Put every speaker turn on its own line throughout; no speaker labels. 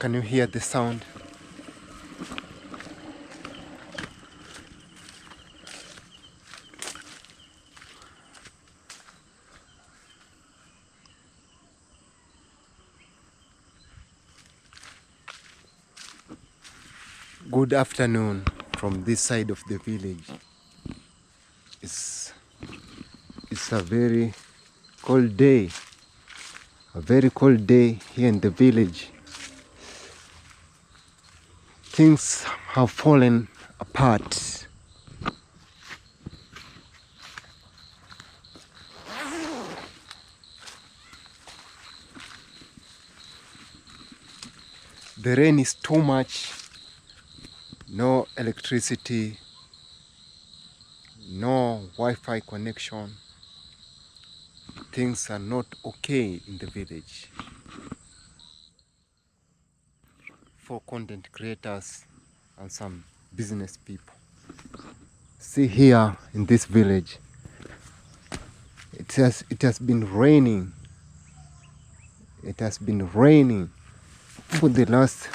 Can you hear the sound? Good afternoon from this side of the village. It's a very cold day. A very cold day here in the village. Things have fallen apart. The rain is too much. No electricity, no Wi-Fi connection. Things are not okay in the village for content creators and some business people. See here in this village, it has been raining. It has been raining for the last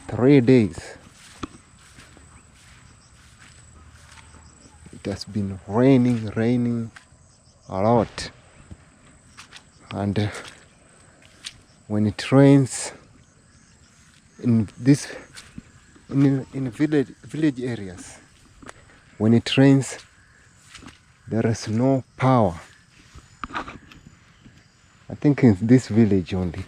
3 days. It has been raining a lot. And when it rains in village areas, when it rains, there is no power. I think in this village only.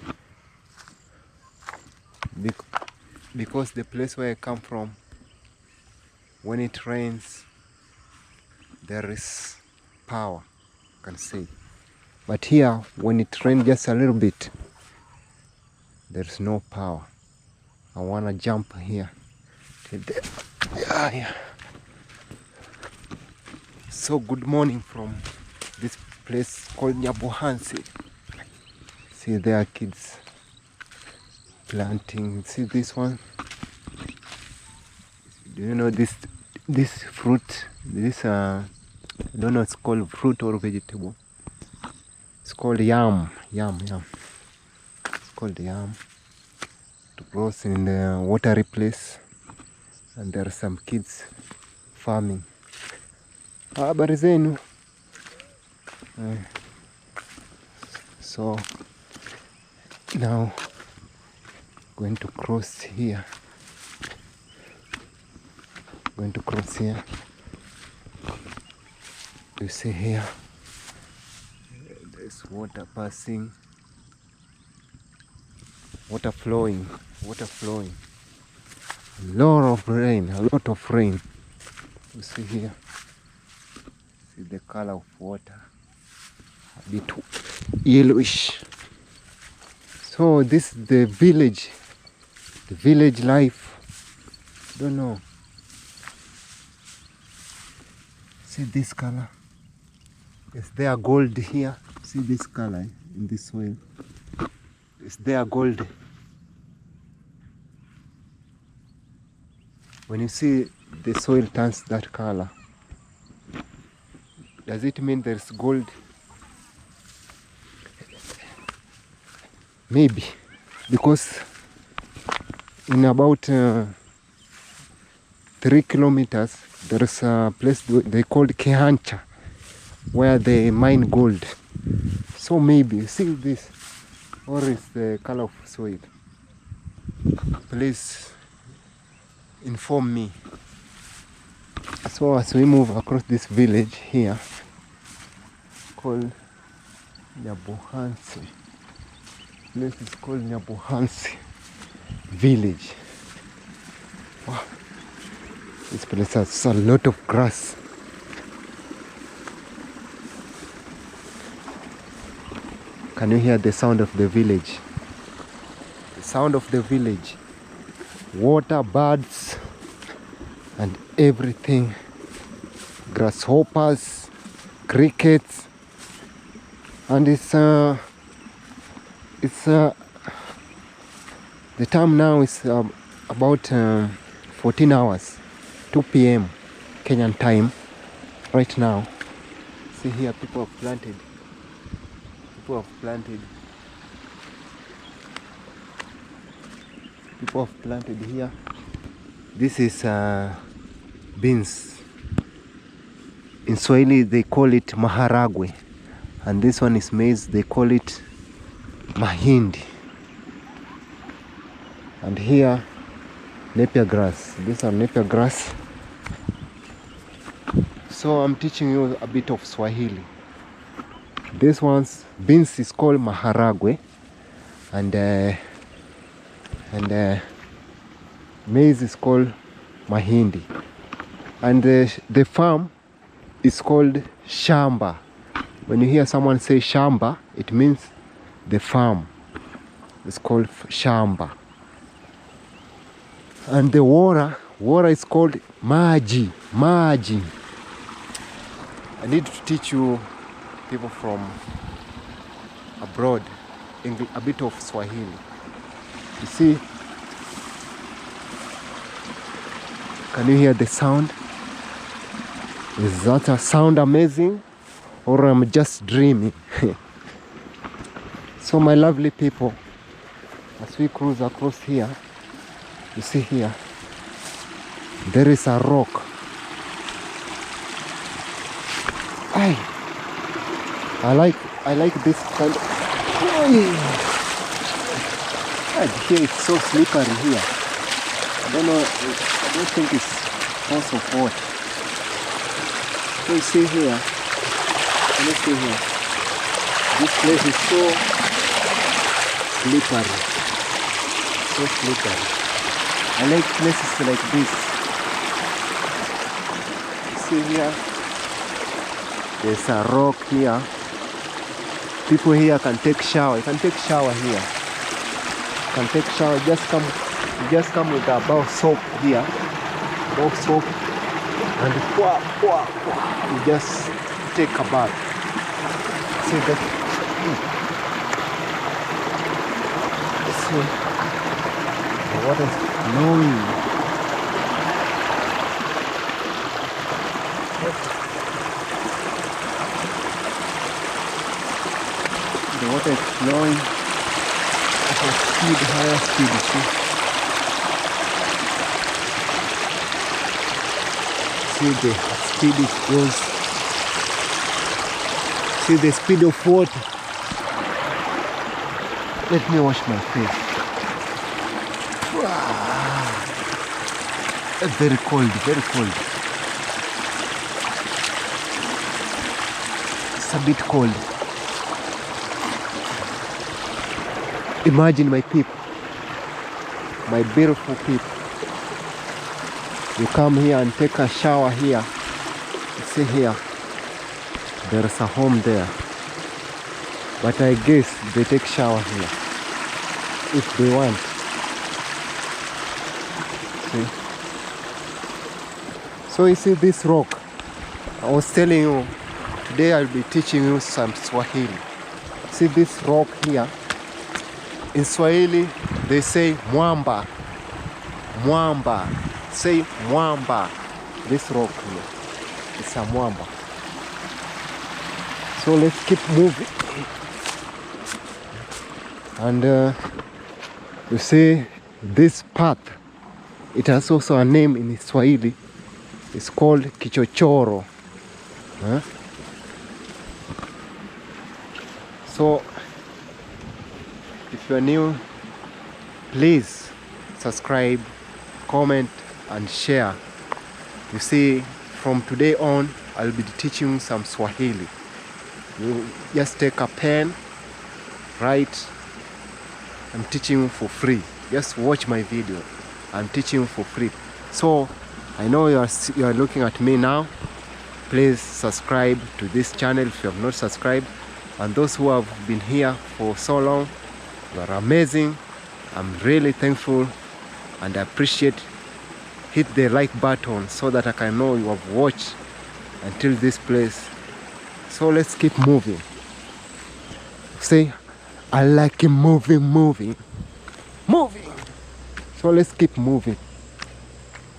Because the place where I come from, when it rains, there is power, I can say. But here, when it rains just a little bit, there's no power. I wanna jump here. Yeah. So good morning from this place called Nyabuhansi. See, there are kids planting. See this one? Do you know this fruit? This I don't know, it's called fruit or vegetable. It's called yam. It's called yam. It grows in the watery place, and there are some kids farming. Habari zenu. So now going to cross here. You see here, there's water passing, water flowing. A lot of rain. You see here, see the color of water, a bit yellowish. So this is the village life. Don't know. See this color. Is there gold here? See this color in this soil. Is there gold? When you see the soil turns that color, does it mean there's gold? Maybe, because in about 3 kilometers there is a place they called Kehancha, where they mine gold. So maybe, see this, or is the color of soil? Please inform me. So as we move across this village here called Nyabuhansi, place is called Nyabuhansi village. Wow, this place has a lot of grass. Can you hear the sound of the village? The sound of the village. Water, birds, and everything. Grasshoppers, crickets, and the time now is about 14 hours, 2 p.m. Kenyan time right now. See here, people have planted. People have planted here. This is beans. In Swahili they call it maharagwe, and this one is maize. They call it mahindi. And here napier grass. These are napier grass. So I'm teaching you a bit of Swahili. This one's beans is called maharagwe, and maize is called mahindi, and the farm is called shamba. When you hear someone say shamba, it means the farm. It's called shamba. And the water is called maji. I need to teach you, people from abroad, a bit of Swahili. You see, can you hear the sound? Is that a sound amazing, or I'm just dreaming? So my lovely people, as we cruise across here, you see here, there is a rock. I like this kind of... Here it's so slippery here. I don't think it's because of what. So you see here, let's see here. This place is so slippery. So slippery. I like places like this. See here, there's a rock here. People here can take shower. You can take shower here. You can take shower. Just come with a bar of soap here. Bar of soap, and you just take a bath. See that? See, the water is flowing. The water is flowing at a speed, higher speed, you see. See the speed it goes. See the speed of water. Let me wash my face. Wow. It's very cold, very cold. It's a bit cold. Imagine my people, my beautiful people. You come here and take a shower here. You see here, there is a home there. But I guess they take shower here, if they want. See? So you see this rock. I was telling you, today I'll be teaching you some Swahili. See this rock here? In Swahili, they say mwamba. Mwamba. Say mwamba. This rock here, it's a mwamba. So let's keep moving. And you see this path, it has also a name in Swahili. It's called kichochoro. Huh? So if you are new, please subscribe, comment and share. You see, from today on I'll be teaching some Swahili. You just take a pen, write. I'm teaching you for free. Just watch my video. I'm teaching you for free. So I know you are looking at me now. Please subscribe to this channel if you have not subscribed. And those who have been here for so long, you are amazing. I'm really thankful and I appreciate. Hit the like button so that I can know you have watched until this place. So let's keep moving. Say, I like it moving. So let's keep moving.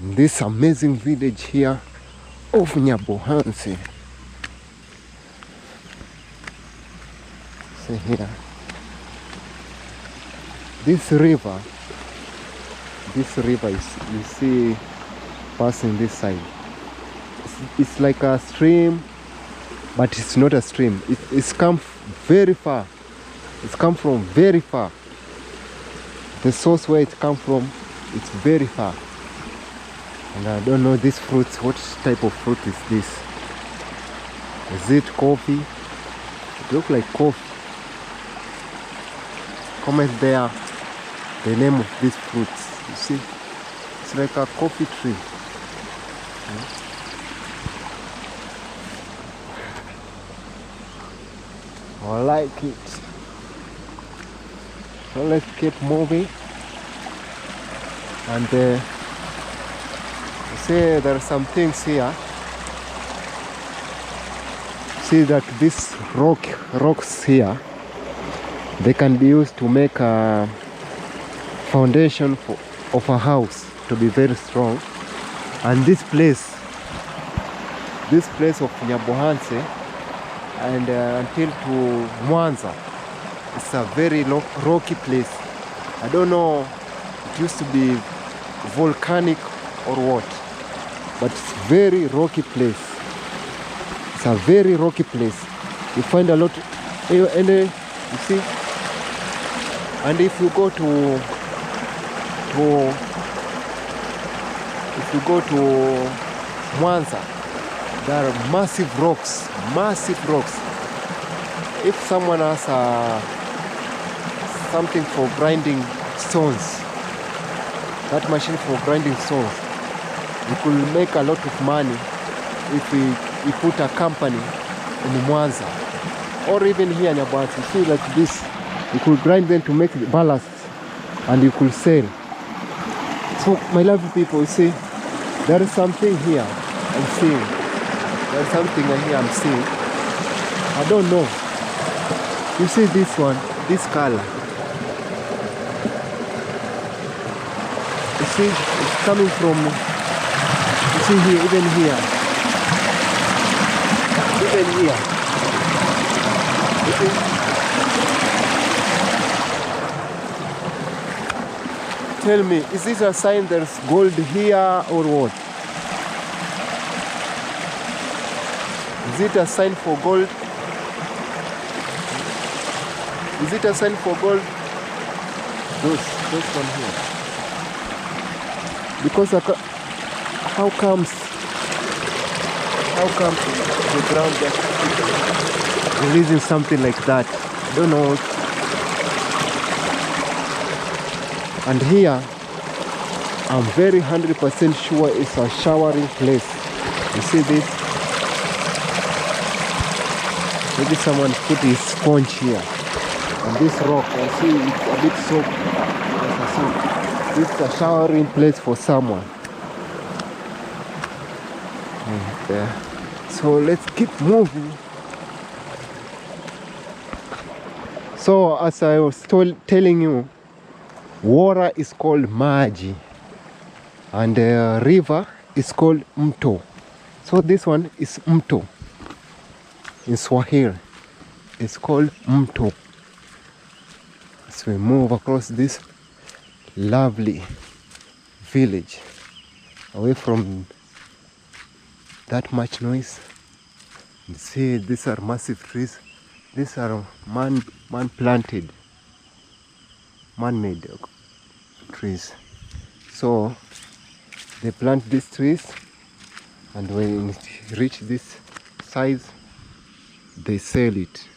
In this amazing village here of Nyabohansi. See here. This river this river is, you see, passing this side. It's like a stream, but it's not a stream. It's come very far. It's come from very far. The source where it come from, it's very far. And I don't know these fruits. What type of fruit is this? Is it coffee? It looks like coffee. Comment there the name of these fruits. You see, it's like a coffee tree. I like it. So let's keep moving. And you see there are some things here. See that these rocks here, they can be used to make a foundation of a house to be very strong. And this place of Nyabohanse and until to Mwanza, it's a very rocky place. I don't know, it used to be volcanic or what, but it's very rocky place. It's a very rocky place. You find a lot, and you see, and if you go to Mwanza, there are massive rocks. If someone has something for grinding stones, that machine for grinding stones, you could make a lot of money if we put a company in Mwanza, or even here in Nyabohanse. You see like this, you could grind them to make the ballast and you could sell. So my lovely people, you see, there is something here I'm seeing. There's something here I'm seeing. I don't know. You see this one, this color. You see, it's coming from, you see here, even here. Even here. You see? Tell me, is this a sign there's gold here or what? Is it a sign for gold? Is it a sign for gold? Those one here. Because how comes the ground just releasing something like that? I don't know. And here, I'm very 100% sure it's a showering place. You see this? Maybe someone put his sponge here. And this rock, I see it's a bit soaked. This is a showering place for someone. And, so let's keep moving. So as I was telling you, water is called maji and the river is called mto. So this one is mto. In Swahili, it's called mto. As we move across this lovely village, away from that much noise. You see, these are massive trees. These are man-planted, man-made trees. So they plant these trees, and when it reach this size, they sell it.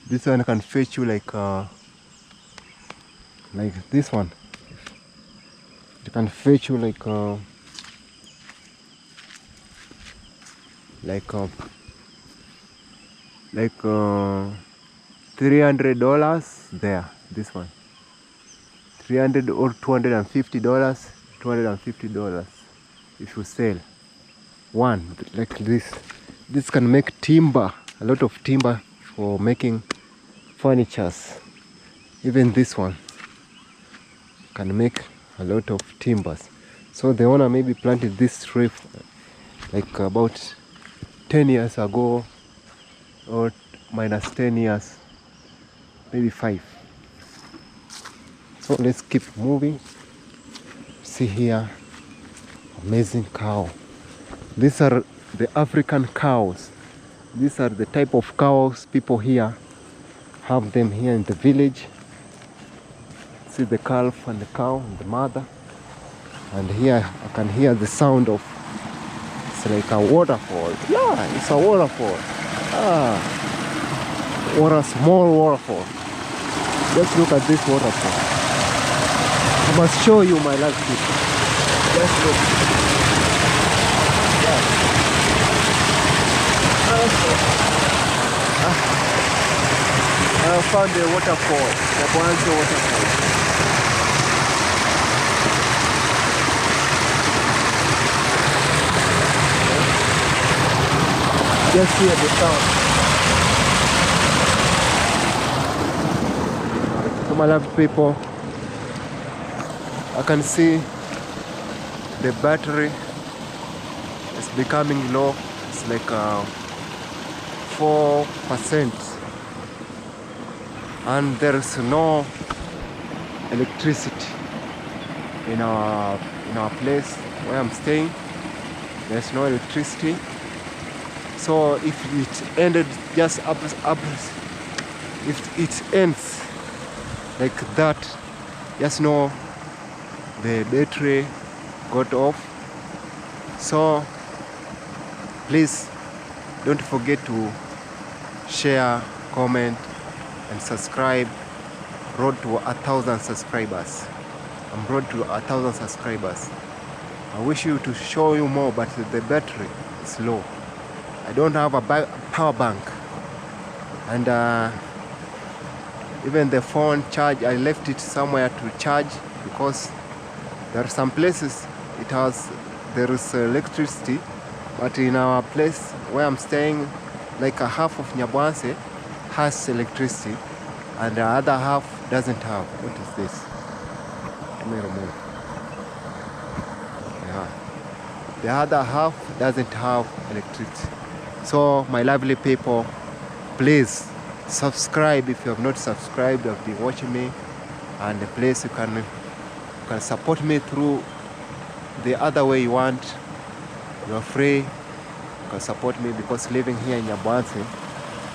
This one can fetch you like this one. It can fetch you like $300 there. This one, $300 or $250. $250 if you sell one like this. This can make timber, a lot of timber for making furnitures. Even this one can make a lot of timbers. So the owner maybe planted this tree like about 10 years ago, or minus 10 years, maybe 5. So let's keep moving. see here, amazing cow. These are the African cows. These are the type of cows people here have them here in the village. See the calf and the cow and the mother. And here I can hear the sound of, it's like a waterfall. Yeah, it's a waterfall. Or a small waterfall. Just look at this waterfall. I must show you, my love people. Just look. Yeah. I found a waterfall, the Boanzo waterfall. Just hear the sound. So my loved people, I can see the battery is becoming low. It's like 4%, and there is no electricity in our place where I'm staying. There's no electricity. So if it ended just if it ends like that, just know the battery got off. So please don't forget to share, comment and subscribe. Road to 1,000 subscribers. I'm road to 1,000 subscribers. I wish you to show you more, but the battery is low. I don't have a power bank, and even the phone charge, I left it somewhere to charge, because there are some places there is electricity, but in our place where I'm staying, like a half of Nyabwanse has electricity and the other half doesn't have. What is this? Let me remove. Yeah. The other half doesn't have electricity. So my lovely people, please subscribe if you have not subscribed. You have been watching me, and please you can support me through the other way you want. You are free. You can support me, because living here in Nyabwanse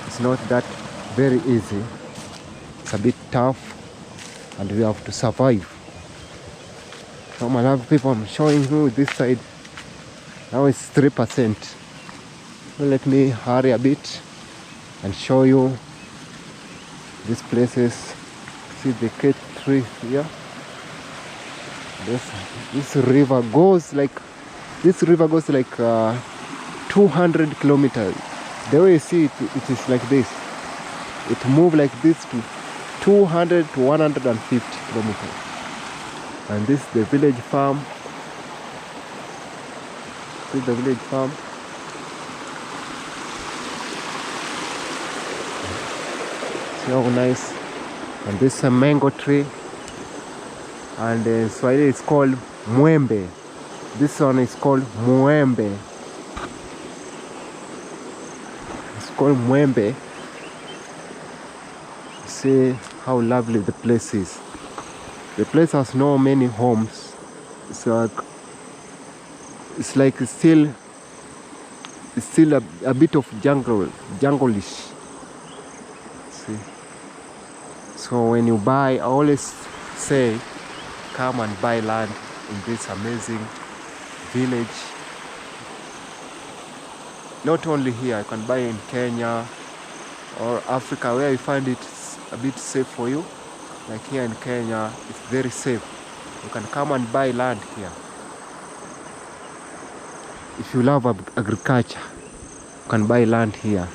is not that very easy. It's a bit tough, and we have to survive. So my lovely people, I'm showing you this side. Now it's 3%. Let me hurry a bit and show you these places. See the cat tree here. This river goes like 200 kilometers. The way you see it, it is like this. It moves like this to 200 to 150 kilometers. And this is the village farm. See the village farm. See how nice. And this is a mango tree. And in Swahili it's called mwembe. This one is called mwembe. It's called mwembe. See how lovely the place is. The place has no many homes. It's still a bit of jungle-ish. See. So when you buy, I always say, come and buy land in this amazing village. Not only here, you can buy in Kenya or Africa, where you find it a bit safe for you. Like here in Kenya, it's very safe. You can come and buy land here. If you love agriculture, you can buy land here.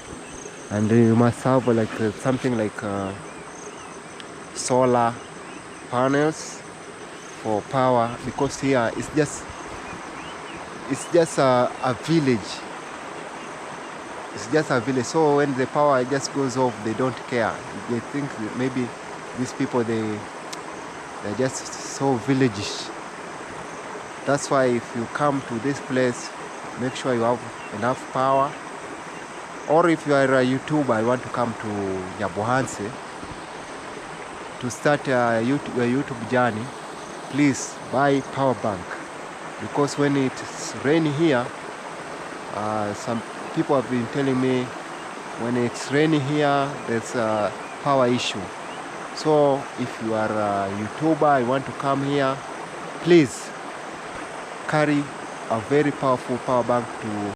And you must have like something like solar panels for power, because here it's just a village. It's just a village. So when the power just goes off, they don't care. They think that maybe these people, they're just so villageish. That's why if you come to this place, make sure you have enough power. Or if you are a YouTuber, you want to come to Nyabwanse to start your YouTube journey, please buy power bank, because when it's rainy here, some people have been telling me when it's rainy here there's a power issue. So if you are a YouTuber, you want to come here, please carry a very powerful power bank to